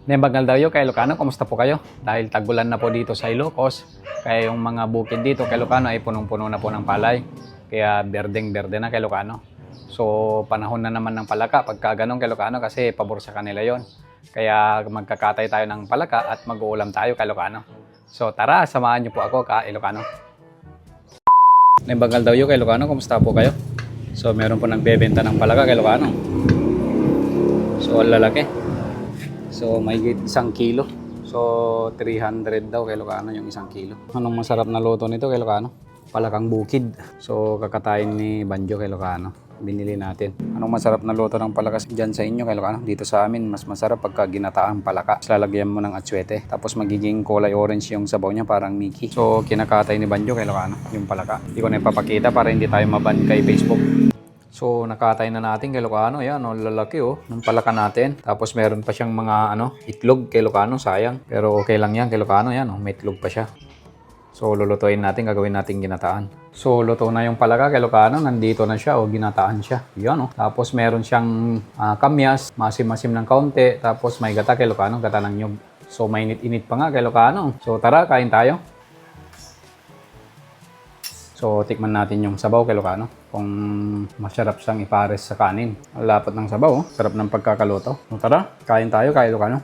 Nembagal daw yo kay Ilocano, kumusta po kayo? Dahil tagulan na po dito sa Ilocos, kaya yung mga bukid dito kay Ilocano ay punong-puno na po ng palay. Kaya berdeng-berde na kay Ilocano. So panahon na naman ng palaka pagka ganun kay Ilocano kasi pabor sa kanila yon. Kaya magkakatay tayo ng palaka at mag-uulam tayo kay Ilocano. So tara, samahan niyo po ako ka Ilocano. Nembagal daw yo kay Ilocano, kumusta po kayo? So meron po nagbebenta ng palaka kay Ilocano. So lalaki. So may 1 kilo. So 300 daw kay Ilocano yung 1 kilo. Anong masarap na luto nito kay Ilocano? Palakang bukid. So kakatayin ni Banjo kay Ilocano. Binili natin. Anong masarap na luto ng palaka dyan sa inyo kay Ilocano? Dito sa amin mas masarap pagka ginataang palaka. Lalagyan mo ng atsuete. Tapos magiging kulay orange yung sabaw niya, parang Mickey. So kinakatay ni Banjo kay Ilocano yung palaka. Hindi ko na ipapakita para hindi tayo maban kay Facebook. So nakatay na natin kay Ilocano, yan oh, lalaki oh, ng palaka natin. Tapos meron pa siyang mga itlog kay Ilocano, sayang. Pero okay lang yan kay Ilocano, yan oh, may itlog pa siya. So lulutuin natin, gagawin natin ginataan. So luto na yung palaka kay Ilocano, nandito na siya oh, ginataan siya. Yan oh. Tapos meron siyang kamyas, masim-masim ng kaunti. Tapos may gata kay Ilocano, gata ng nyug. So mainit-init pa nga kay Ilocano. So tara, kain tayo. So, tikman natin yung sabaw kay Ilocano. Kung masarap siyang ipares sa kanin. Ang lapot ng sabaw, oh. Sarap ng pagkakaluto. So, tara, kain tayo kay Ilocano.